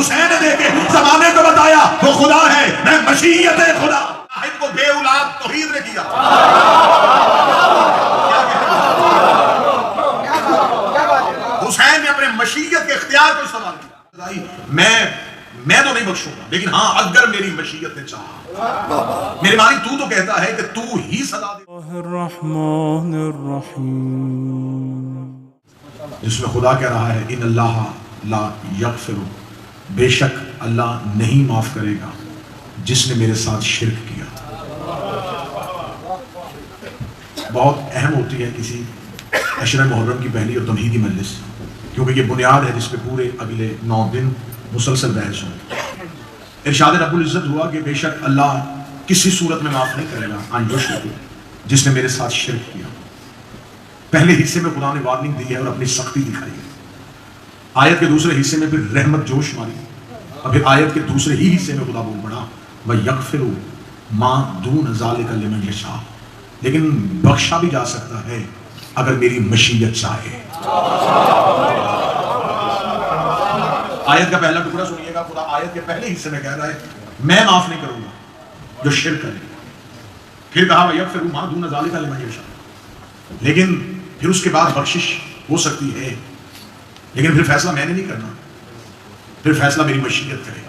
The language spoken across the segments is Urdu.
حسین نے دے کے زمانے کو بتایا وہ خدا ہے، میں مشیت خدا۔ راہب کو بے اولاد توحید نے کیا۔ حسین نے اپنے مشیت کے اختیار کو استعمال کیا۔ میں تو نہیں بخشوں گا، لیکن ہاں اگر میری مشیت نے چاہا۔ میرے مالک تو کہتا ہے کہ تو ہی سزا دے۔ الرحمن الرحیم، جس میں خدا کہہ رہا ہے ان اللہ لا یغفر، بے شک اللہ نہیں معاف کرے گا جس نے میرے ساتھ شرک کیا۔ بہت اہم ہوتی ہے کسی عشرہ محرم کی پہلی اور تمہیدی مجلس، کیونکہ یہ بنیاد ہے جس پہ پورے اگلے 9 دن مسلسل بحث ہو۔ ارشاد رب العزت ہوا کہ بے شک اللہ کسی صورت میں معاف نہیں کرے گا ان یشرک، جس نے میرے ساتھ شرک کیا۔ پہلے حصے میں خدا نے وارننگ دی ہے اور اپنی سختی دکھائی ہے۔ آیت کے دوسرے حصے میں پھر رحمت جوش ماری، اور پھر آیت کے دوسرے ہی حصے میں خدا بول پڑا وَيَغْفِرُ مَا دُونَ ذَلِكَ لِمَنْ يَشَاءُ، لیکن بخشا بھی جا سکتا ہے اگر میری مشیت چاہے۔ آیت کا پہلا ٹکڑا سنیے گا، خدا آیت کے پہلے حصے میں کہہ رہا ہے میں معاف نہیں کروں گا جو شرک کرے۔ پھر کہا وَيَغْفِرُ مَا دُونَ ذَلِكَ لِمَنْ يَشَاءُ، لیکن پھر اس کے بعد بخشش ہو سکتی ہے، لیکن پھر فیصلہ میں نے نہیں کرنا، پھر فیصلہ میری مشیت کرے۔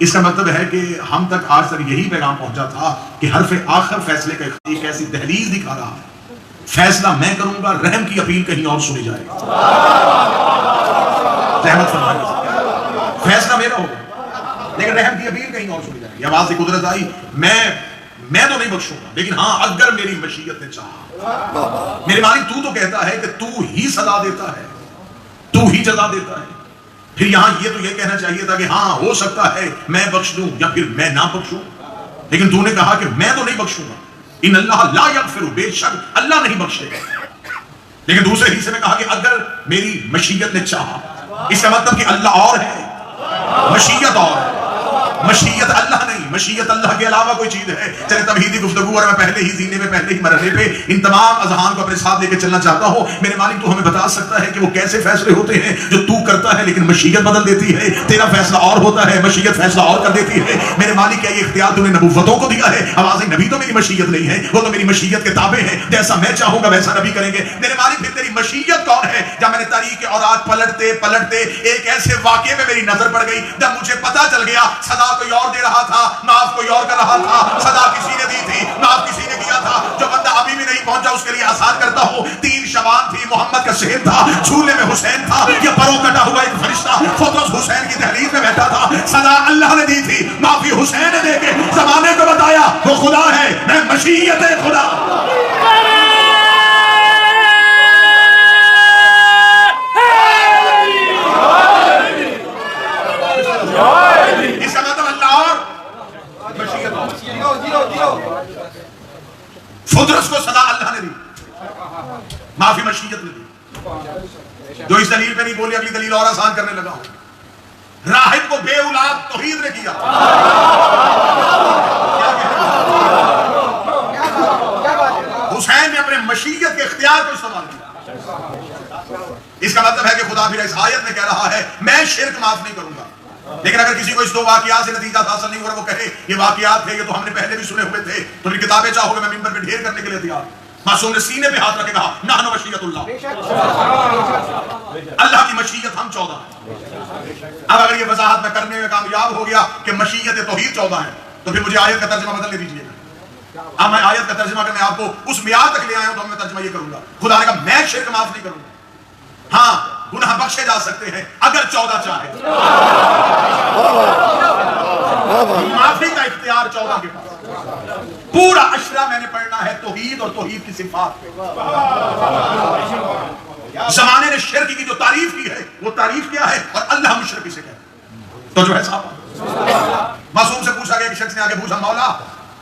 اس کا مطلب ہے کہ ہم تک آج تک یہی پیغام پہنچا تھا کہ حرف آخر فیصلے کا ایک ایسی دہلیز دکھا رہا ہے، فیصلہ میں کروں گا، رحم کی اپیل کہیں اور سنی جائے گی۔ رحمت فرمائے، فیصلہ میرا ہوگا لیکن رحم کی اپیل کہیں اور سنی جائے گی۔ آواز قدرت آئی میں تو نہیں بخشوں گا، لیکن ہاں اگر میری مشیت نے چاہا۔ میرے مالک تو کہتا ہے کہ تو ہی سزا دیتا ہے، تو ہی جزا دیتا ہے۔ پھر یہاں یہ کہنا چاہیے تھا کہ ہاں ہو سکتا ہے میں بخش دوں یا پھر میں نہ بخشوں، لیکن تو نے کہا کہ میں تو نہیں بخشوں گا، ان اللہ لا یغفر، بے شک اللہ نہیں بخشے گا۔ لیکن دوسرے حصے میں کہا کہ اگر میری مشیت نے چاہا، اس کا مطلب کہ اللہ اور ہے، مشیت اور ہے، مشیت اللہ نہیں، مشیت اللہ کے علاوہ کوئی چیز ہے۔ چلے تمہیدی گفتگو، اور میں پہلے ہی زینے میں پہلے ہی مرحلے پہ ان تمام اذہان کو اپنے ساتھ لے کے چلنا چاہتا ہوں۔ میرے مالک تو ہمیں بتا سکتا ہے کہ وہ کیسے فیصلے ہوتے ہیں جو تو کرتا ہے لیکن مشیت بدل دیتی ہے۔ تیرا فیصلہ اور ہوتا ہے، مشیت فیصلہ اور کر دیتی ہے۔ میرے مالک کیا یہ اختیار تو نے نبوتوں کو دیا ہے؟ آواز نبی تو میری مشیت نہیں ہے، وہ تو میری مشیت کے تابع ہیں، جیسا میں چاہوں گا ویسا نبی کریں گے۔ میرے مالک پھر تیری مشیت کون ہے؟ جب میں نے تاریخ اوراق پلٹتے پلٹتے ایک ایسے واقعے میں میری نظر پڑ گئی جب مجھے پتا چل گیا سزا کوئی اور دے رہا تھا، معاف کوئی اور کر رہا تھا، سزا کسی نے دی تھی، معاف کسی نے کیا تھا۔ جو بندہ ابھی بھی نہیں پہنچا اس کے لیے آسان کرتا ہوں، 3 شعبان تھی، محمد کا شہر تھا، جھولے میں حسین تھا، یہ پروں کٹا ہوا ایک فرشتہ فطرت حسین کی دہلیز میں بیٹھا تھا۔ سزا اللہ نے دی تھی، معافی حسین نے دے کے زمانے کو بتایا وہ خدا ہے، میں مشیت خدا۔ اس کا مطلب اللہ اور مشیت اور۔ فطرت کو سزا اللہ نے دی، معافی مشیت نے دی۔ جو اس دلیل پہ نہیں بولی اگلی دلیل اور آسان کرنے لگا ہوں۔ راہب کو بے اولاد توحید نے کیا۔ حسین نے اپنے مشیت کے اختیار کو استعمال کیا۔ اس کا مطلب ہے کہ خدا پھر اس آیت میں کہہ رہا ہے میں شرک معاف نہیں کروں گا، لیکن اگر کسی کو اس 2 واقعات سے نتیجہ حاصل نہیں ہو رہا، وہ کہے یہ واقعات تھے، یہ تو ہم نے پہلے بھی سنے ہوئے تھے، تو پھر کتابیں چاہو گے میں ممبر پہ ڈھیر کرنے کے لیے تیار۔ معصوم نے سینے پہ ہاتھ رکھے کہا نحن مشیت اللہ، اللہ کی مشیت ہم 14 ہیں۔ اب اگر یہ وضاحت میں کرنے میں کامیاب ہو گیا کہ مشیت توحید 14 ہے، تو پھر مجھے آیت کا ترجمہ بدل دیجیے گا۔ اب میں آیت کا ترجمہ کرنے آپ کو اس معیار تک لے آیا ہوں، تو میں ترجمہ یہ کروں گا، خدا نے کہا میں شرک معاف نہیں کروں گا، ہاں گناہ بخشے جا سکتے ہیں اگر 14 چاہے۔ معافی کا اختیار 14 کے پاس۔ پورا عشرہ میں نے پڑھنا ہے توحید اور توحید کی صفات پہ۔ زمانے نے شرک کی جو تعریف کی ہے وہ تعریف کیا ہے اور اللہ مشرک اسے کہتا ہے۔ تو جو ہے صاحب معصوم سے پوچھا گیا، کہ شخص نے آگے پوچھا مولا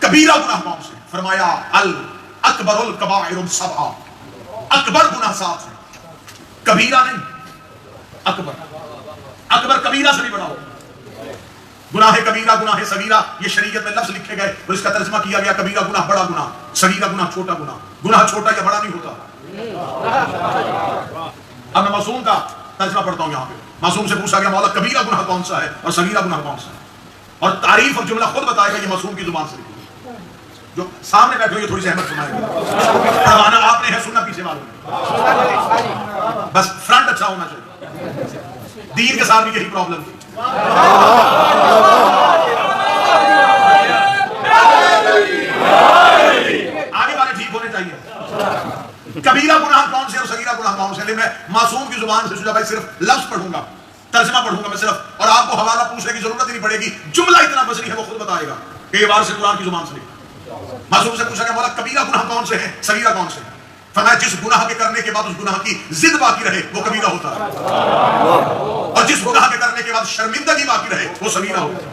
کبیرہ گناہ کون سے؟ فرمایا الاکبر الکبائر السبع، اکبر گناہ 7 ہے، کبیرہ نہیں، اکبر۔ اکبر کبیرہ سے بھی بڑا ہو۔ گناہ کبیرہ گناہ صغیرہ یہ شریعت میں لفظ لکھے گئے اور اس کا ترجمہ کیا گیا کبیرہ گناہ بڑا گناہ، صغیرہ گناہ چھوٹا گناہ۔ گناہ چھوٹا یا بڑا نہیں ہوتا۔ اب میں معصوم کا ترجمہ پڑھتا ہوں یہاں پہ. معصوم سے پوچھا گیا مولا کبیرہ گناہ کون سا ہے اور صغیرہ گناہ کون سا ہے, اور تعریف اور جملہ خود بتائے گا, یہ معصوم کی زبان سے لکھی. جو سامنے بیٹھے ہوئے تھوڑی سی احمد سنائے گا, پڑھوانا آپ نے ہے, سننا پیچھے معلوم, بس فرنٹ اچھا ہونا چاہیے. دین کے ساتھ بھی یہی پرابلم تھی. آگے والے ٹھیک ہونے چاہیے. کبیرہ گناہ کون سے اور صغیرہ گناہ کون سے, میں معصوم کی زبان سے سوچا بھائی صرف لفظ پڑھوں گا, ترجمہ پڑھوں گا میں صرف, اور آپ کو حوالہ پوچھنے کی ضرورت ہی نہیں پڑے گی, جملہ اتنا بصری ہے وہ خود بتائے گا کہ یہ وارث قرآن کی زبان سے لکھا. معصوم سے پوچھا کہ مولا کبیرہ گناہ کون سے ہیں, صغیرہ کون سے ہیں؟ فرمایا جس گناہ کے کرنے کے بعد اس گناہ کی ضد باقی رہے وہ کبیرہ ہوتا ہے, اور جس گناہ کے کرنے کے بعد شرمندگی باقی رہے وہ صغیرہ ہوتا ہے.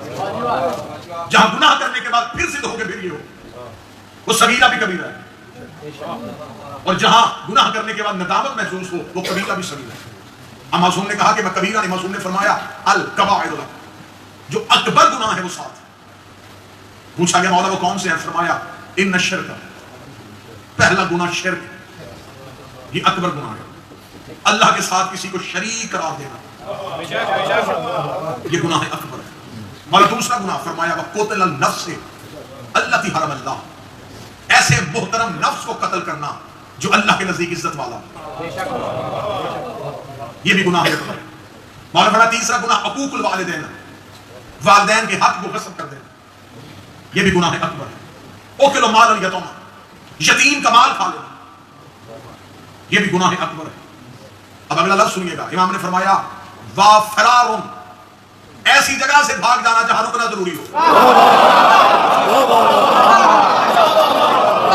جہاں گناہ کرنے کے بعد پھر ضد ہو کے پھر یہ ہو, وہ صغیرہ بھی کبیرہ ہے, اور جہاں گناہ کرنے کے بعد ندامت محسوس ہو وہ کبیرہ بھی صغیرہ ہے. اب معصوم نے کہا کہ میں کبیرہ نہیں, معصوم نے فرمایا الکبائر, جو اکبر گناہ ہے وہ 7. پوچھا گیا مولا وہ کون سے ہیں, فرمایا ان الشرک, پہلا گناہ شرک, یہ اکبر گناہ ہے, اللہ کے ساتھ کسی کو شریک قرار دینا, یہ گناہ اکبر ہے. مولا دوسرا گناہ فرمایا وقتل النفس التی حرم اللہ, ایسے محترم نفس کو قتل کرنا جو اللہ کے نزدیک عزت والا, یہ بھی گناہ اکبر ہے. مولا فرمایا تیسرا گناہ حقوق الوالدین, والدین کے حق کو غصب کر دینا, یہ بھی گناہ اکبر ہے. اوکل مال الیتیم, یتیم کا مال کھا لینا, یہ بھی گناہ اکبر ہے. اب اگلا لفظ سنیے گا, امام نے فرمایا وا فرار, ایسی جگہ سے بھاگ جانا جہاں رکنا ضروری ہو.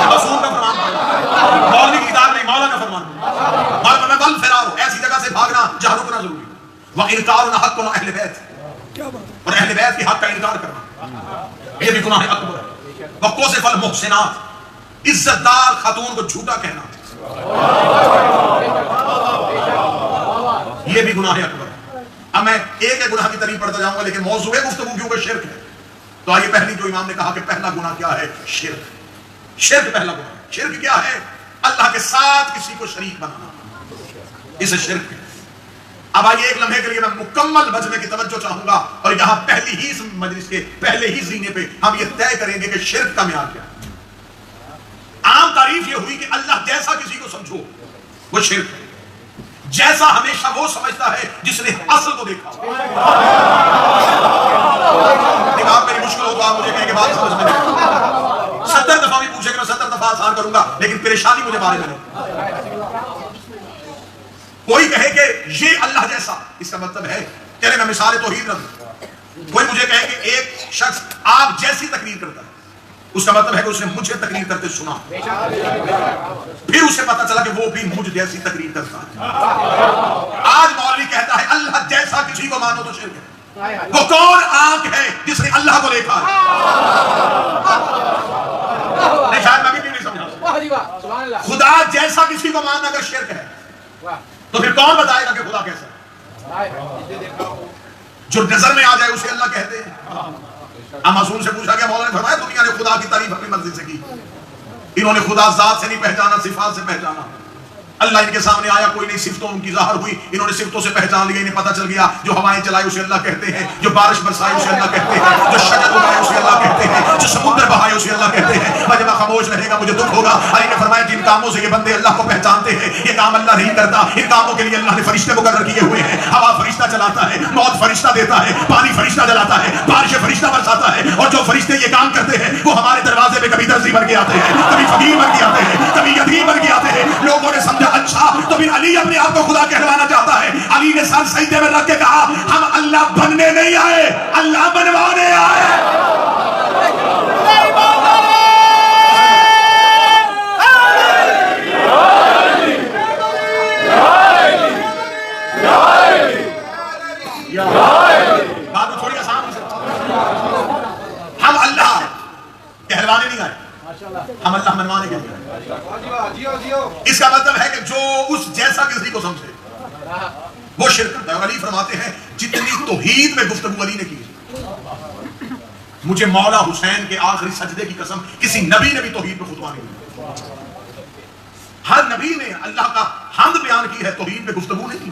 معصوم کا فرمان ہے, مولوی کی کتاب نہیں, مولا کا فرمان ہے. مولا میں بل فرار, ایسی جگہ سے بھاگنا جہاں رکنا ضروری ہو. وانکار حق اہل بیت, اور اہل بیت کے حق کا انکار کرنا, یہ بھی گناہ اکبر ہے. وقوصف المحسنات, عزت دار خاتون کو جھوٹا کہنا, یہ بھی گناہ اکبر ہے. اب میں ایک ایک گناہ کی طریق پڑھتا جاؤں گا, لیکن موضوع گفتگو کیونکہ شرک ہے, تو آئیے پہلی جو امام نے کہا کہ پہلا گناہ کیا ہے, شرک. شرک پہلا گناہ. شرک کیا ہے, اللہ کے ساتھ کسی کو شریک بنانا, اسے شرک ہے. اب آئیے ایک لمحے کے لیے میں مکمل مجمع کی توجہ چاہوں گا, اور یہاں پہلی ہی مجلس کے پہلے ہی زینے پہ ہم یہ طے کریں گے کہ شرک کا معیار کیا ہے. عام تعریف یہ ہوئی کہ اللہ جیسا کسی کو سمجھو وہ شرک ہے, جیسا ہمیشہ وہ سمجھتا ہے جس نے اصل کو دیکھا. ایک آپ میری مشکل ہوگا, آپ مجھے کہیں کہ بات سمجھ میں نہیں, 70 دفعہ بھی پوچھے کہ میں 70 دفعہ آسان کروں گا, لیکن پریشانی مجھے بارے میں نہیں. کوئی کہے کہ یہ اللہ جیسا, اس کا مطلب ہے, چلے میں مثال توحید رکھ دوں, کوئی مجھے کہے کہ ایک شخص آپ جیسی تقریر کرتا ہے, اس کا مطلب ہے کہ اس نے مجھے تقریر کرتے سنا, پھر اسے پتا چلا کہ وہ بھی مجھ جیسی تقریر کرتا ہے. آج مولوی کہتا ہے اللہ جیسا کسی کو مانو تو شرک ہے. وہ کون آنکھ ہے جس نے اللہ کو دیکھا ہے؟ نہیں, شاید میں بھی نہیں سمجھا. خدا جیسا کسی کو ماننا اگر شرک ہے تو پھر کون بتائے گا کہ خدا کیسا ہے؟ جو نظر میں آ جائے اسے اللہ کہتے ہیں. معصوم سے پوچھا گیا, مولا نے فرمایا دنیا نے خدا کی تعریف اپنی مرضی سے کی, انہوں نے خدا ذات سے نہیں پہچانا, صفات سے پہچانا. اللہ ان کے سامنے آیا, کوئی نہیں صفتوں ان کی ظاہر ہوئی, انہوں نے صفتوں سے پہچان لیا, انہیں پتہ چل گیا جو ہوائیں چلائے اسے اللہ کہتے ہیں, جو بارش برسائے اسے اللہ کہتے ہیں, جو شجر اگائے اسے اللہ کہتے ہیں, جو سمندر بہائے اسے اللہ کہتے ہیں. اور جب خاموش رہے گا مجھے دکھ ہوگا. علی نے فرمایا جن کاموں سے یہ بندے اللہ کو پہچانتے ہیں یہ کام اللہ نہیں کرتا, ان کاموں کے لیے اللہ نے فرشتے مقرر کیے ہوئے ہیں. ہوا فرشتہ چلاتا ہے, موت فرشتہ دیتا ہے, پانی فرشتہ جلاتا ہے, بارش فرشتہ برساتا ہے, اور جو فرشتے یہ کام کرتے ہیں وہ ہمارے دروازے پہ کبھی درزی بن کے آتے ہیں, کبھی فقیر بن کے آتے ہیں, کبھی یتیم بن کے آتے ہیں. لوگوں نے سمجھا اچھا تو پھر علی اپنے آپ کو خدا کہلوانا چاہتا ہے. علی نے سر سجدے میں رکھ کے کہا ہم اللہ بننے نہیں آئے, اللہ بنوانے آئے. بات تو تھوڑی آسان ہو سکتی, ہم اللہ کہلوانے نہیں آئے, ہم اللہ منوانے کے لیے. اس کا مطلب ہے کہ جو اس جیسا کسی کو سمجھے وہ شرک کرتا ہے. علی فرماتے ہیں جتنی توحید میں گفتگو علی نے کی, مجھے مولا حسین کے آخری سجدے کی قسم کسی نبی نے بھی توحید میں فتوا نہیں دی. ہر نبی نے اللہ کا حمد بیان کی ہے، توحید پہ گفتگو نہیں کی۔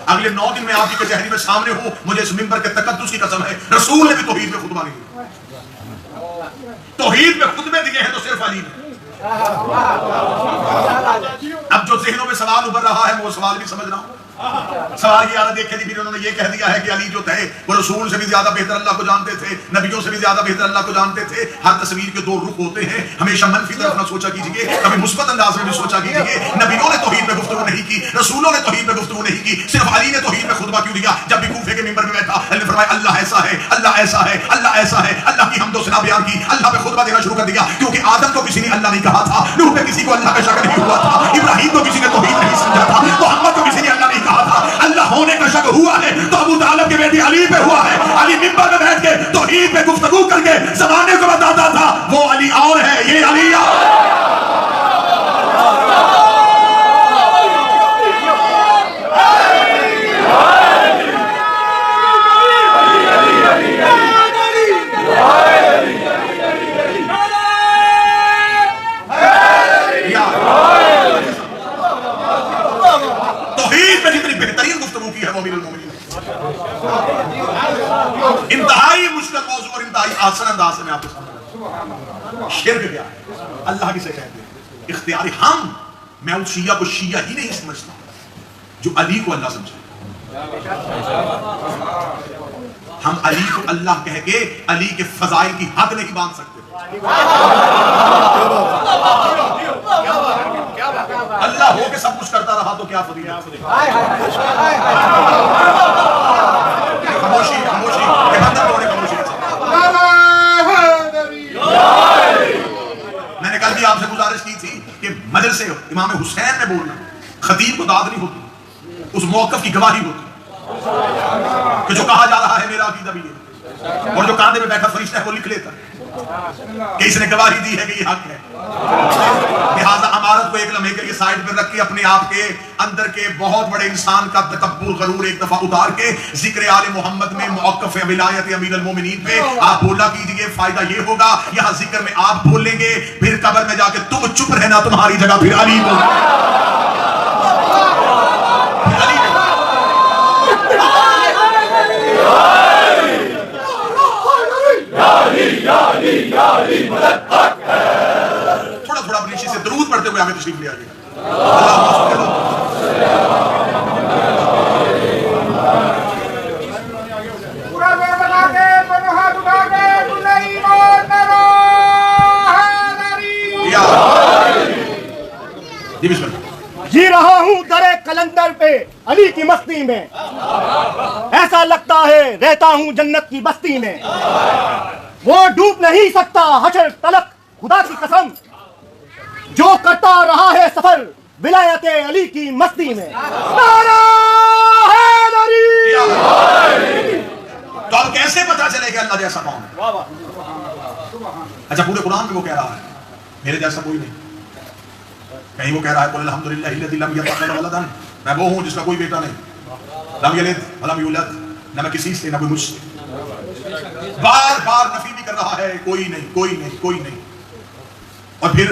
اگلے 9 دن میں آپ کی کچہری میں سامنے ہوں، مجھے اس منبر کے تقدس کی قسم ہے، رسول نے بھی توحید پہ خطبہ نہیں دیا۔ توحید پہ خطبے دیے ہیں تو صرف علی نے۔ اب جو ذہنوں میں سوال ابھر رہا ہے میں وہ سوال بھی سمجھ رہا ہوں۔ سوال یہ آ رہا دیکھے پھر انہوں نے یہ کہہ دیا ہے کہ علی جو تھے وہ رسول سے بھی زیادہ بہتر اللہ کو جانتے تھے، نبیوں سے بھی زیادہ بہتر اللہ کو جانتے تھے۔ ہر تصویر کے 2 رخ ہوتے ہیں، ہمیشہ منفی طرف نہ سوچا کیجیے، کبھی مثبت انداز میں بھی سوچا کیجیے۔ نبیوں نے توحید پہ گفتگو نہیں کی، رسولوں نے توحید پہ گفتگو نہیں کی، صرف علی نے توحید پہ خطبہ کیوں دیا؟ جب بھی کوفے کے منبر میں بیٹھا علی نے فرمایا اللہ ایسا ہے، اللہ ایسا ہے، اللہ ایسا ہے، اللہ کی حمد و ثنا بیان کی، اللہ پہ خطبہ دینا شروع کر دیا، کیونکہ آدم کو کسی نے اللہ نہیں کہا تھا، نوح پہ کسی کو اللہ کا شک نہیں ہوا تھا، ابراہیم کو کسی نے توحید نہیں سمجھا تھا، محمد کو کسی نے اللہ نہیں کہا تھا۔ اللہ ہونے کا شک ہوا ہے تو ابو طالب کے بیٹی علی پہ ہوا ہے۔ علی منبر میں بیٹھ کے توحید پہ گفتگو کر کے زمانے کو بتاتا تھا وہ علی اور ہے، یہ علی اور انتہائی مشکل موضوع اور انتہائی آسان انداز سے میں آپ کو سمجھا۔ شرک کیا ہے؟ اللہ کسے کہتے ہیں؟ اختیاری ہم، میں اس شیعہ کو شیعہ ہی نہیں سمجھتا جو علی کو اللہ سمجھے۔ ہم علی کو اللہ کہہ کے علی کے فضائل کی حد نہیں باندھ سکتے۔ اللہ ہو کے سب کچھ کرتا رہا تو کیا فضیلت؟ خاموشی خاموشی میں نے کل بھی آپ سے گزارش کی تھی کہ مدرسے امام حسین میں بولنا خطیب کو داد نہیں ہوتی، اس موقف کی گواہی ہوتی کہ جو کہا جا رہا ہے میرا عقیدہ بھی ہے، اور جو کاندھے میں بیٹھا فرشتہ ہے وہ لکھ لیتا کہ اس نے گواہی دی ہے کہ یہ حق ہے۔ لہٰذا امارت کو ایک لمحے کے لیے سائڈ پر رکھ کے اپنے آپ کے اندر کے بہت بڑے انسان کا تکبر غرور ایک دفعہ اتار کے ذکر آل محمد میں موقف ولایت امیر المومنین پہ آپ بولا کیجئے، فائدہ یہ ہوگا یہاں ذکر میں آپ بولیں گے، پھر قبر میں جا کے تم چپ رہنا، تمہاری جگہ پھر علی بول تھوڑا تھوڑا اپنی چیز سے درود پڑھتے ہوئے آگے تشریف لے آئیے۔ جی بسم اللہ۔ جی رہا ہوں درے کلندر پہ علی کی مستی میں، ایسا لگتا ہے رہتا ہوں جنت کی بستی میں، وہ ڈوب نہیں سکتا حشر تلک خدا کی قسم، جو کرتا رہا ہے سفر ولایت علی کی مستی میں۔ نعرہ حیدری! تو اب کیسے پتا چلے کہ اللہ جیسا کون ہے؟ اچھا پورے قرآن میں وہ کہہ رہا ہے میرے جیسا کوئی نہیں، کہیں وہ کہہ رہا ہے قل الحمدللہ الذی لم یتخذ ولدا، میں وہ ہوں جس کا کوئی بیٹا نہیں، لم یلد ولم یولد، نہ میں کسی سے نہ کوئی مجھ سے، بار بار نفی بھی کر رہا ہے کوئی نہیں کوئی نہیں کوئی نہیں۔ اور پھر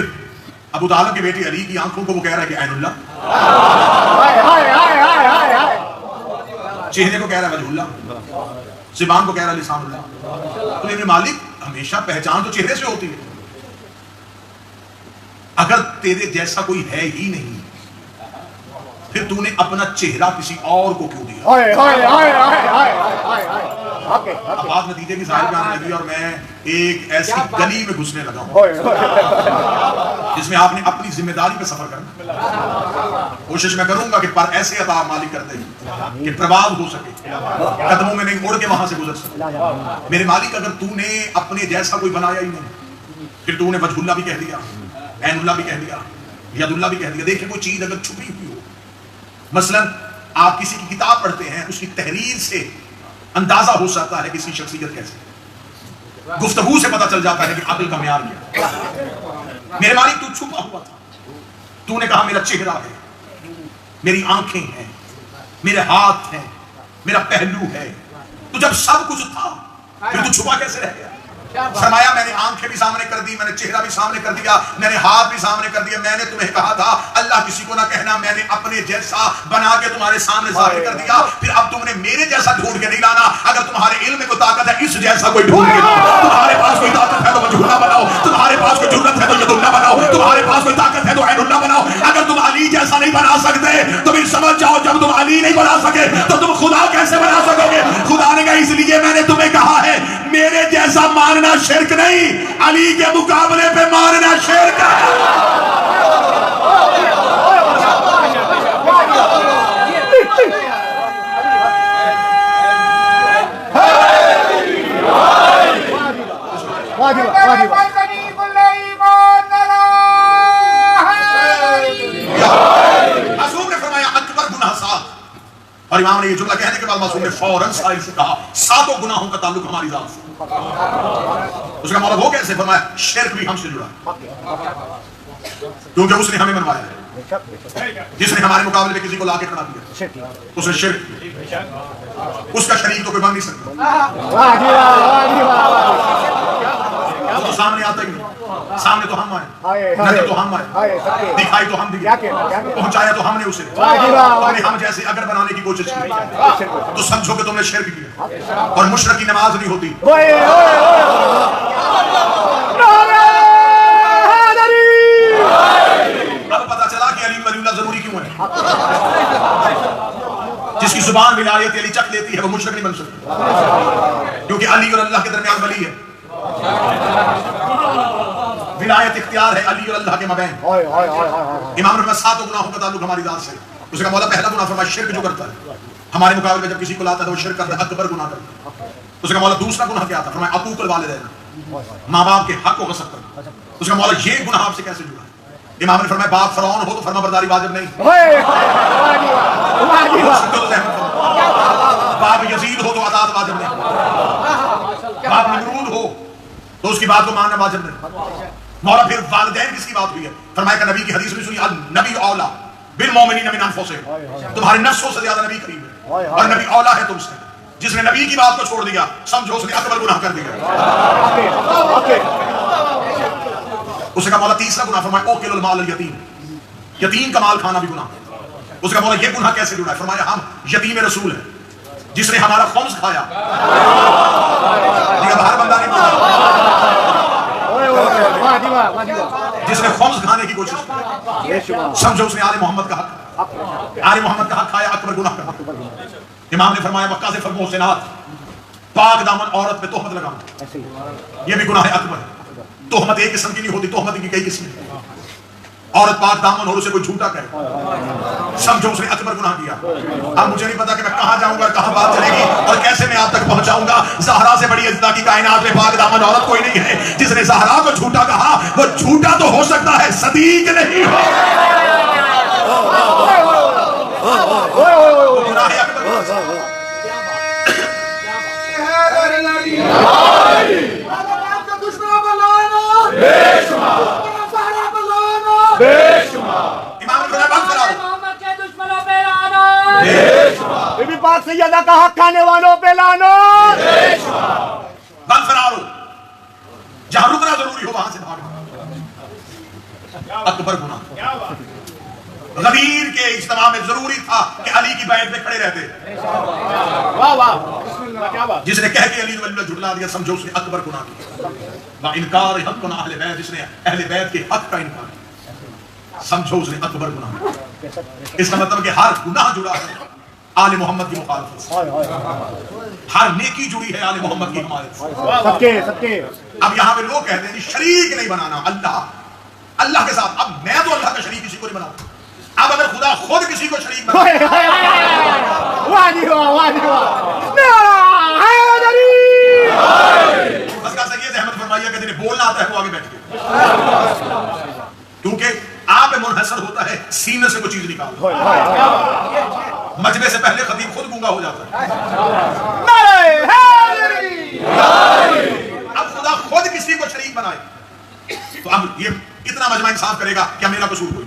ابو طالب کی بیٹی علی کی آنکھوں کو وہ کہہ رہا ہے کہ عین اللہ، چہرے کو کہہ رہا ہے وجہ اللہ، زبان کو کہہ رہا ہے لسان اللہ۔ تو ابن مالک ہمیشہ پہچان تو چہرے سے ہوتی ہے، اگر تیرے جیسا کوئی ہے ہی نہیں پھر تو نے اپنا چہرہ کسی اور کو کیوں دیا؟ اب بات نتیجے کی ظاہر پہ آنے لگی اور میں ایک ایسی گلی میں گھسنے لگا ہوں جس میں آپ نے اپنی ذمہ داری پہ سفر کرنا۔ کوشش میں کروں گا کہ پر ایسے عطا مالک کرتے ہیں کہ پرواز ہو سکے، قدموں میں نہیں اڑ کے وہاں سے گزر سکے۔ میرے مالک اگر تو نے اپنے جیسا کوئی بنایا ہی نہیں پھر تو نے وجہ اللہ بھی کہہ دیا، عین اللہ بھی کہہ دیا، ید اللہ بھی کہہ دیا۔ دیکھیں کوئی چیز اگر چھپی ہوئی ہو، مثلا آپ کسی کی کتاب پڑھتے ہیں، اس کی تحریر سے اندازہ ہو سکتا ہے کسی شخصیت کیسے، گفتگو سے پتہ چل جاتا ہے کہ عقل کا معیار کیا۔ میرے مالک تو چھپا ہوا تھا، تو نے کہا میرا چہرہ ہے، میری آنکھیں ہیں، میرے ہاتھ ہیں، میرا پہلو ہے، تو جب سب کچھ تھا پھر تو چھپا کیسے رہ گیا؟ فرمایا میں نے آنکھیں بھی سامنے کر دی, میں نے چہرہ بھی سامنے کر دیا, میں نے ہاتھ بھی سامنے کر دیا. میں نے تمہیں کہا تھا اللہ کسی کو نہ کہنا, میں نے اپنے جیسا بنا کے تمہارے سامنے ظاہر کر دیا. پھر اب تم نے میرے جیسا ڈھونڈ کے نہیں لانا. اگر تمہارے علم میں کوئی طاقت ہے اس جیسا کوئی ڈھونڈ کے لاؤ. تمہارے پاس کوئی طاقت ہے تو مجھولہ بناؤ, تمہارے پاس کوئی جرت ہے تو یداللہ بناؤ, تمہارے پاس کوئی طاقت ہے تو عین اللہ بناؤ. اگر تم علی جیسا نہیں بنا سکتے تو پھر سمجھ جاؤ جب تم علی نہیں بنا سکے تو تم خدا کیسے بنا سکو گے. خدا نے کہا اس لیے میں نے تمہیں کہا ہے میرے جیسا ماننا شرک نہیں, علی کے مقابلے پہ ماننا شرک ہے. معصوم نے فرمایا اکبر گناہ سات, اور امام نے یہ جملہ کہنے کے بعد معصوم نے فوراً سائل سے کہا ساتوں گناہوں کا تعلق ہماری ذات سے. اس کا مطلب وہ کیسے؟ فرمایا شرک بھی ہم سے جڑا کیونکہ اس نے ہمیں منوایا ہے. جس نے ہمارے مقابلے میں کسی کو لا کے کھڑا دیا اس نے شرک کیا. اس کا شریک تو کوئی بن نہیں سکتا. وہ تو سامنے آتا ہی نہیں, سامنے تو ہم آئے, نظر تو ہم آئے, دکھائی تو ہم دیا, پہنچایا تو ہم نے اسے. تم نے ہم جیسے اگر بنانے کی کوشش کی تو سمجھو کہ تم نے شرک کیا. اور مشرک کی نماز نہیں ہوتی. اب پتا چلا کہ علی ولی اللہ ضروری کیوں ہے. جس کی زبان ولایت علی چکھ لیتی ہے وہ مشرک نہیں بن سکتی, کیونکہ علی اور اللہ کے درمیان ولی ہے. ولایت اختیار ہے علی اور اللہ کے مابین. امام نے ساتوں گناہوں کا تعلق ہماری ذات سے. اس کا مولا پہلا گناہ فرمایا شرک جو کرتا ہے ہمارے مقابلے میں جب کسی کو لاتا ہے وہ شرک کرتا ہے, اکبر گناہ کرتا ہے. اس کا مولا دوسرا گناہ کیا تھا؟ فرمایا عقوق الوالدین, ماں باپ کے حق کو غصب کرنا. اس کا مولا یہ گناہ آپ سے کیسے جڑا؟ امام نے فرمایا باپ فرعون ہو تو فرما برداری واجب نہیں, باپ یزید ہو تو اطاعت واجب نہیں, باپ نمرود ہو تو اس کی بات کو ماننا واجب نہیں. مولا پھر والدین کس کی بات ہوئی ہے؟ فرمایا کہ نبی کی حدیث میں سنی نبی اولا بالمومنین من انفسہم, تمہارے نفسوں سے زیادہ نبی قریب ہے اور نبی اولا ہے تم سے. جس نے نبی کی بات کو چھوڑ دیا سمجھو اس نے اکبر گناہ کر دیا. اس کا مولا تیسرا گناہ فرمایا اوکل المال الیتیم, یتیم کا مال کھانا بھی گناہ. اس کا مولا یہ گناہ کیسے جڑا ہے؟ فرمایا ہم یتیم رسول ہیں, جس نے ہمارا خمس کھایا. یہ ہر بندہ نہیں جس نے خمس کھانے کی کوشش کی سمجھو اس نے آل محمد کا حق, آل محمد کا حق کھایا, اکبر گناہ کا. امام نے فرمایا وقاذف المحسنات, پاک دامن عورت پہ تہمت لگانا یہ بھی گناہ اکبر ہے. تہمت ایک قسم کی نہیں ہوتی, تہمت کی کئی قسم ہے. عورت پاک دامن اور اسے کوئی جھوٹا کہے سمجھو اس نے اکبر گناہ کیا. اب مجھے نہیں پتا کہ میں کہاں جاؤں گا, کہاں بات چلے گی اور کیسے میں آپ تک پہنچاؤں گا. زہرا سے بڑی عزت کی کائنات میں پاک دامن عورت کوئی نہیں ہے. جس نے زہرا کو جھوٹا کہا وہ جھوٹا تو ہو سکتا ہے, صدیق نہیں ہو. گناہ اکبر بی بی پاک سیدہ کا حق کھانے والوں پہ لعنت. بند فرارو, جہاں رکنا ضروری ہو وہاں سے بھاگنا. اکبر گناہ. غدیر کے اجتماع میں ضروری تھا کہ علی کی بیعت میں کھڑے رہتے. جس نے کہہ کے علی ولی اللہ جھٹلا دیا سمجھو اس نے اکبر گناہ کیا. با انکار حق کنا اہل بیت, جس نے اہل بیت کے حق کا انکار کیا سمجھو اس نے اکبر گناہ کیا. اس کا مطلب کہ ہر گناہ جڑا ہے آل محمد کی مخالفت سے, ہر نیکی جڑی ہے آل محمد کی حمایت سے. اب یہاں پہ لوگ کہتے ہیں شریک نہیں بنانا اللہ کے ساتھ. اب میں تو اللہ کا شریک کسی کو نہیں بناؤں. اب اگر خدا خود کسی کو شریک بنا بس کا سید احمد فرمائیے کہ جنہیں بولنا آتا ہے وہ آگے بیٹھ کے, کیونکہ آپ منحصر ہوتا ہے سینے سے کوئی چیز نکال. مجمع سے پہلے خطیب خود گونگا ہو جاتا ہے. اب خدا خود کسی کو شریک بنائے تو اب یہ اتنا مجمع انصاف کرے گا کیا میرا قصور کوئی؟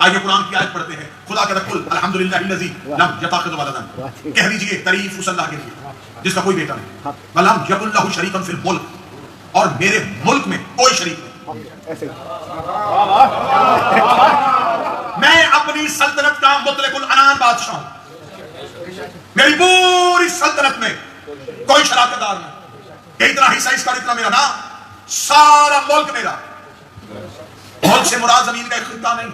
آئیے قرآن کی آیت پڑھتے ہیں. خدا کہتا ہے قل الحمدللہ الذی لم یتخذ ولدا, کہہ دیجئے تعریف اس اللہ کے لیے جس کا کوئی بیٹا نہیں. ولم یکن لہ شریک فی الملک, اور میرے ملک میں کوئی شریک نہیں. ایسے میں اپنی سلطنت کا مطلق العنان بادشاہ ہوں. میری پوری سلطنت میں کوئی شراکت دار نہیں. اتنا حصہ اس کا اتنا میرا نام. سارا ملک میرا. ملک سے مراد زمین کا ایک خطہ نہیں.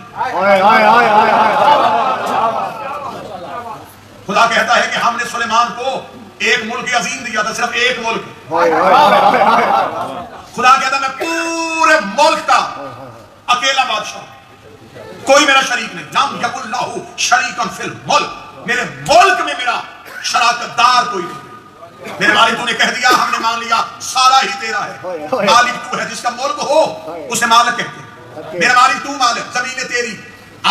خدا کہتا ہے کہ ہم نے سلیمان کو ایک ملک عظیم دیا تھا, صرف ایک ملک. خدا کہتا ہے میں پورے ملک کا اکیلا بادشاہ ہوں, کوئی میرا شریک نہیں. لم یکن لہ شریکا فی الملک, میرے ملک میں میرا شراکت دار کوئی نہیں. میرے مالک تو نے کہہ دیا, ہم نے مان لیا سارا ہی تیرا ہے. مالک تو ہے, جس کا ملک ہو اسے مالک کہتے ہیں. میرے مالک تو مالک, زمینیں تیری,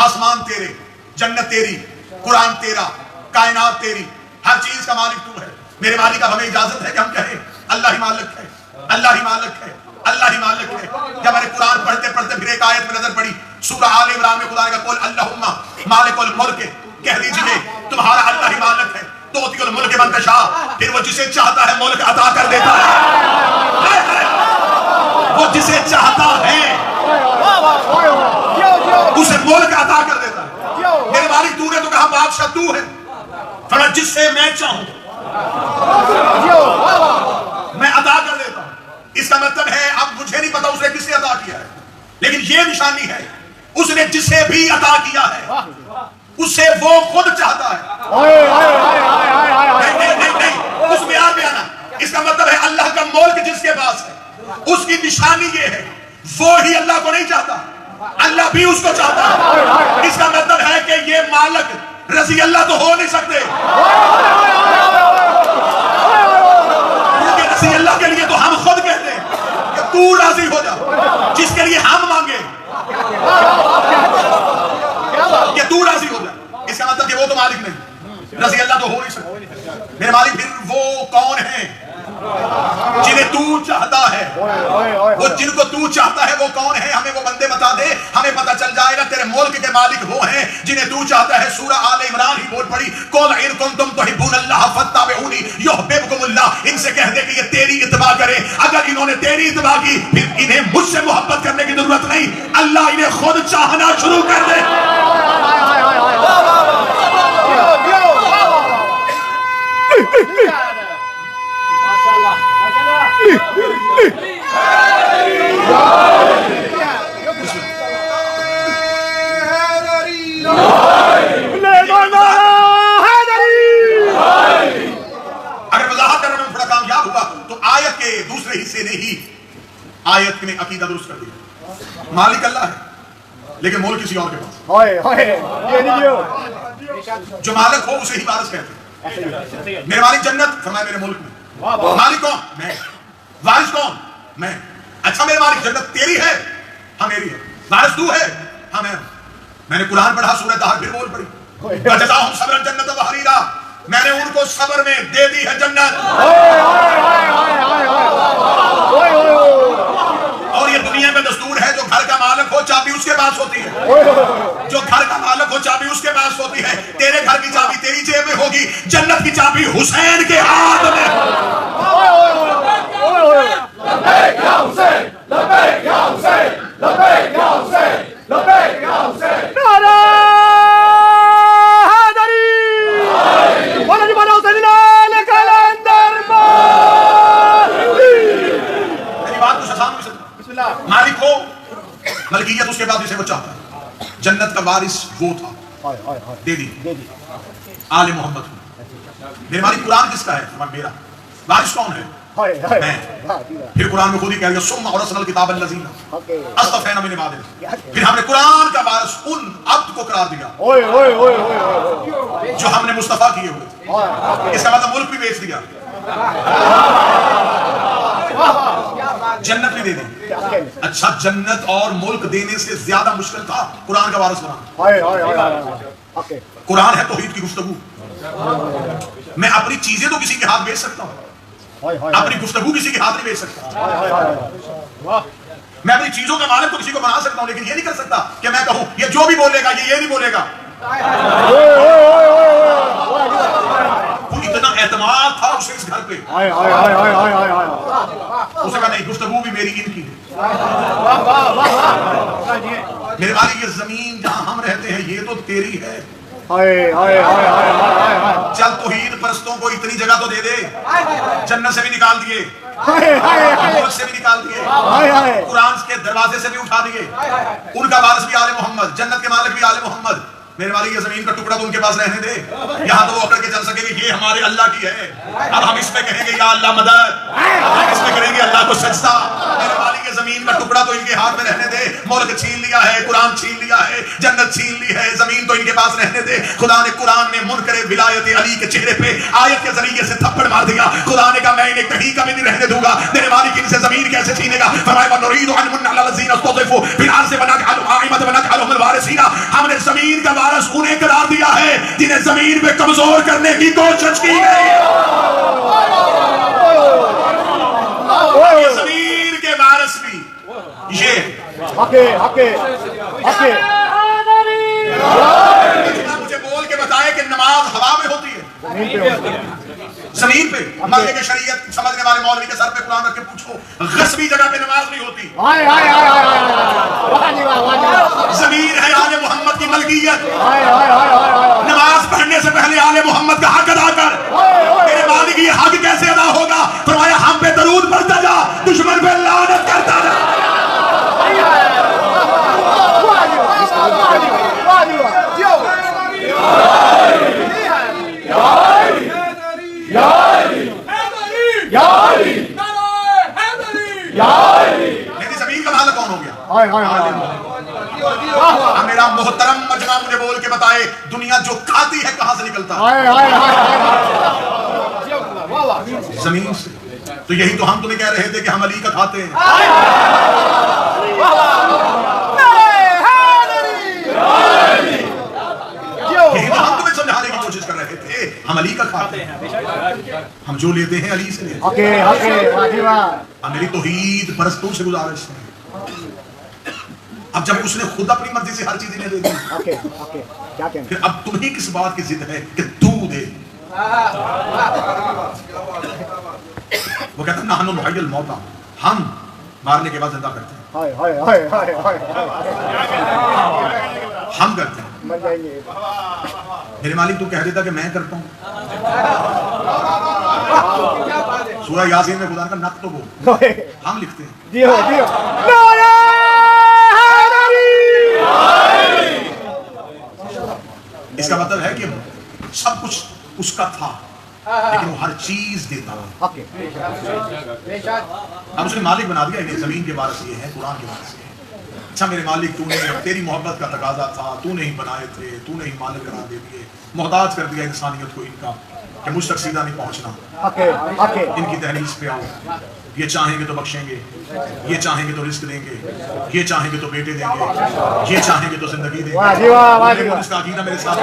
آسمان تیرے, جنت تیری, قرآن تیرا, کائنات تیری, ہر چیز کا مالک تو ہے. میرے مالک اب ہمیں اجازت ہے کہ ہم کہیں اللہ ہی مالک ہے, اللہ ہی مالک ہے, اللہ ہی مالک ہے. جب میں نے قرآن پڑھتے پڑھتے پھر ایک آیت میں نظر پڑی, سورہ آل عمران میں خدا نے کہا قل اللہم مالک الملک, کہہ دیجئے تمہارا اللہ ہی مالک ہے. توتی الملک من تشاء, پھر وہ جسے چاہتا ہے ملک عطا کر دیتا ہے. وہ جسے چاہتا ہے اسے ملک عطا کر دیتا ہے. میرے مالک تو نے تو کہا بادشاہ تو ہے, فرمایا جس سے میں چاہوں میں عطا کر دیتا ہوں. اس کا مطلب ہے اب مجھے نہیں پتا اس نے کس سے عطا کیا ہے, لیکن یہ نشانی ہے اس نے جسے بھی عطا کیا ہے اسے وہ خود چاہتا ہے. نہیں, اس بیان میں آنا. اس کا مطلب ہے اللہ کا ملک جس کے پاس ہے اس کی نشانی یہ ہے وہ ہی اللہ کو نہیں چاہتا, اللہ بھی اس کو چاہتا ہے. اس کا مطلب ہے کہ یہ مالک رضی اللہ تو ہو نہیں سکتے, کیونکہ رضی اللہ کے لیے تو ہم خود کہتے ہیں کہ تو راضی ہو جا. جس کے لیے ہم مانگے کہ تو راضی ہو جا, اس کا مطلب کہ وہ تو مالک نہیں, رضی اللہ تو ہو نہیں سکتے. میرے مالک پھر وہ کون ہیں جنہیں تو چاہتا ہے, وہ جن کو تو چاہتا ہے وہ کون ہے, ہمیں وہ بندے بتا دے, ہمیں پتہ چل جائے گا. تیرے ملک کے مالک وہ ہیں جنہیں تو چاہتا ہے. سورہ آل عمران ہی بول پڑی, قل ان کنتم تحبون اللہ فاتبعونی یحببکم اللہ. ان سے کہہ دے کہ یہ تیری اتباع کرے. اگر انہوں نے تیری اتباع کی پھر انہیں مجھ سے محبت کرنے کی ضرورت نہیں, اللہ انہیں خود چاہنا شروع کر دے. اگر وضاحت کرنے میں بڑا کامیاب ہوا تو آیت کے دوسرے حصے نے ہی آیت میں عقیدہ درست کر دیا. مالک اللہ ہے لیکن ملک کسی اور کے پاس. جو مالک ہو اسے ہی وارث کہتے ہیں. میرے مالک جنت, فرمایا میرے ملک میں. مالک کون؟ میں. وارث کون؟ میں. اچھا میرے مالک جنت تیری ہے, ہاں میری ہے. وارث تو ہے, ہاں میں نے قرآن پڑھا, سورہ طٰہٰ پھر بول پڑی, وَجَزَاهُمْ صَبْرًا جَنَّةً وَحَرِيرًا, میں نے ان کو صبر میں دے دی ہے جنت. اور یہ دنیا میں دستور ہے, جو گھر کا مالک ہو چابی اس کے پاس ہوتی ہے, جو گھر کا مالک ہو چابی اس کے پاس ہوتی ہے. تیرے گھر کی چابی تیری جیب میں ہوگی, جنت کی چابی حسین کے ہاتھ میں. لبیک یا حسین, لبیک یا حسین, لبیک یا حسین, لبیک یا حسین. نعرہ حیدری ونجم حسین علی کلندر میری بات کچھ آسان بھی سکتا. مالک ہو, ملکیت اس کے بعد اسے وہ چاہتا ہے. جنت کا وارث وہ تھا, دے دی. آل محمد ہوں. میرے مالک قرآن کس کا ہے؟ میرا. وارث کون ہے؟ میں. پھر قرآن میں خود ہی کہہ گیا ثم اورثنا الکتاب الذین اصطفینا من عبادنا. پھر ہم نے قرآن کا وارث ان عبد کو قرار دیا جو ہم نے مصطفیٰ کیے ہوئے تھے. اس کا مطلب ملک بھی بیچ دیا, جنت بھی دے دی. اچھا جنت اور ملک دینے سے زیادہ مشکل تھا قرآن کا وارث بنانا. قرآن ہے توحید کی گفتگو. میں اپنی چیزیں تو کسی کے ہاتھ بیچ سکتا ہوں, اپنی گفتگو کسی کے ہاتھ نہیں بیچ سکتا. میں اپنی چیزوں کا مالک تو کسی کو بنا سکتا ہوں, لیکن یہ نہیں کر سکتا کہ میں کہوں یہ جو بھی بولے گا یہ نہیں بولے گا. اتنا اعتماد تھا اسے اس گھر پہ, اسے کہا نہیں, گفتگو بھی میری ان کی ہے. میرے والی یہ زمین جہاں ہم رہتے ہیں یہ تو تیری ہے. چل توحید پرستوں کو اتنی جگہ تو دے دے, جنت سے بھی نکال دیے, ملک سے بھی نکال دیے, قرآن کے دروازے سے بھی اٹھا دیے, ان کا وارث بھی آل محمد, جنت کے مالک بھی آل محمد. میرے والی یہ زمین کا ٹکڑا تو ان کے پاس رہنے دے, یہاں تو وہ اکڑ کے چل سکے کہ یہ ہمارے اللہ کی ہے. اب ہم اس پہ کہیں گے یا اللہ مدد, ہم اس پہ کریں گے اللہ کو سجدہ. میرے والی یہ زمین کا ٹکڑا تو ان کے ہاتھ میں رہنے دے, ملک چھین لیا ہے, قرآن چھین لیا ہے, جنت چھین لی ہے, زمین تو ان کے پاس رہنے دے. خدا نے قرآن میں منکر ولایت علی کے چہرے پہ آیت کے ذریعے سے تھپڑ مار دیا. خدا نے کہا میں انہیں کہیں کمی نہیں رہنے دوں گا. میرے مالک ان سے زمین کیسے چھینے گا؟ فرمایا وَنُرِيدُ أَن نَمُنَّ عَلَى الَّذِينَ اسْتُضْعِفُوا فِي الْأَرْضِ وَنَجْعَلَهُمْ أَئِمَّةً وَنَجْعَلَهُمُ الْوَارِثِينَ. ہم نے زمین کا وارث انہیں قرار دیا ہے جنہیں زمین پہ کمزور کرنے کی کوشش کی گئی. زمین کے وارث بھی یہ مجھے بول کے بتائے کہ نماز ہوا میں ہوتی ہے, زمین پہ. مکے کے شریعت سمجھنے والے مولوی کے سر پہ قرآن رکھ کے پوچھو, غصبی جگہ پہ نماز نہیں ہوتی. زمین ہے آل محمد کی ملکیت. نماز پڑھنے سے پہلے آل محمد کا حق ادا کر. میرے مالک یہ حق کیسے ادا ہوگا؟ فرمایا ہم پہ درود پڑھتا جا, دشمن پہ لعنت کرتا جا. میری زمین کا مالک کون ہو گیا؟ میرا محترم مجمع مجھے بول کے بتائے دنیا جو کھاتی ہے کہاں سے نکلتا ہے؟ زمین سے. تو یہی تو ہم تمہیں کہہ رہے تھے کہ ہم علی کا کھاتے ہیں. یہی تو ہم تمہیں سمجھانے کی کوشش کر رہے تھے, ہم علی کا کھاتے ہیں, ہم جو لیتے ہیں علی سے لیتے ہیں. میری توحید پرستوں سے گزارش ہے. اب جب اس نے خود اپنی مرضی سے ہر چیز انہیں دے دی, پھر اب تمہیں کس بات کی ضد ہے کہ تو دے؟ وہ کہتا ہے نحن نحیی الموتى, ہم مارنے کے بعد زندہ کرتے ہیں, ہم کرتے ہیں. میرے مالک تو کہہ دیتا کہ میں کرتا ہوں. سورہ یاسین میں خدا کا نکتب ہم لکھتے ہیں. اس کا مطلب ہے کہ سب کچھ اس کا تھا لیکن وہ ہر چیز دیتا ہے. اب اس نے مالک بنا دیا انہیں, زمین کے وارث یہ ہے, قرآن کے وارث یہ ہے. اچھا میرے مالک تو نے تیری محبت کا تقاضا تھا, تو نے ہی بنائے تھے, تو نے ہی مالک قرار دے دیے, محتاج کر دیا انسانیت کو ان کا کہ مجھ تک سیدھا نہیں پہنچنا. ان کی دہلیز پہ آؤ, یہ چاہیں گے تو بخشیں گے, یہ چاہیں گے تو رزق دیں گے, یہ چاہیں گے تو بیٹے دیں گے, یہ چاہیں گے تو زندگی دیں گے. اس کا عقیدہ میرے ساتھ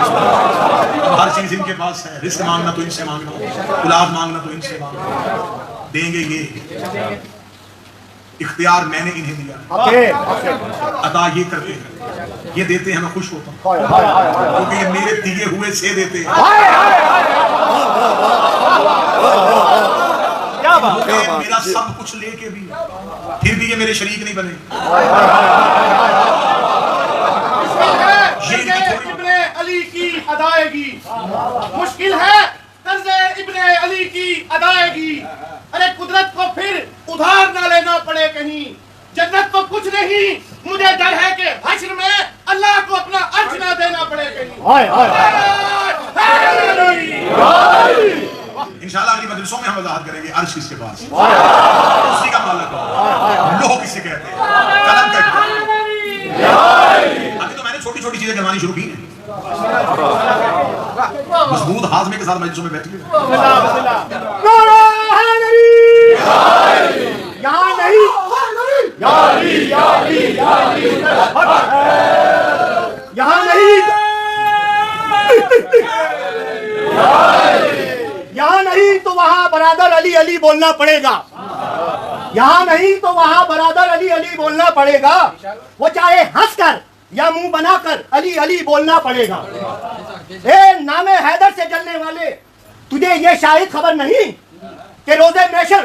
ہر چیز ان کے پاس ہے. رزق مانگنا تو ان سے مانگنا, اولاد مانگنا تو ان سے مانگنا. دیں گے یہ, اختیار میں نے انہیں دیا, عطا یہ کرتے ہیں, یہ دیتے ہیں, میں خوش ہوتا ہوں کیونکہ یہ میرے دیے ہوئے سے دیتے ہیں. میرا سب کچھ لے کے بھی پھر بھی یہ میرے شریک نہیں بنے. ابن علی کی ادائیگی مشکل ہے, طرز ابن علی کی ادائیگی. ارے قدرت کو پھر ادھار نہ لینا پڑے کہیں, جنت تو کچھ نہیں, مجھے ڈر ہے کہ حشر میں اللہ کو اپنا عرش نہ دینا پڑے کہیں. انشاءاللہ اگلی مجلسوں میں ہم وضاحت کریں گے عرش کس کے پاس, اسی کا مالک ہے, لوہ کسے کہتے ہیں, قلم کہتے ہیں. ابھی تو میں نے چھوٹی چھوٹی چیزیں کروانی شروع کی ہیں, مضبوط ہاضمے کے ساتھ مجلسوں میں بیٹھی ہوئی. یہاں نہیں, یہاں نہیں, یہاں نہیں تو وہاں برادر علی علی بولنا پڑے گا. یہاں نہیں تو وہاں برادر علی علی بولنا پڑے گا. وہ چاہے ہنس کر یا منہ بنا کر علی علی بولنا پڑے گا. اے نام حیدر سے جلنے والے, تجھے یہ شاید خبر نہیں کہ روز محشر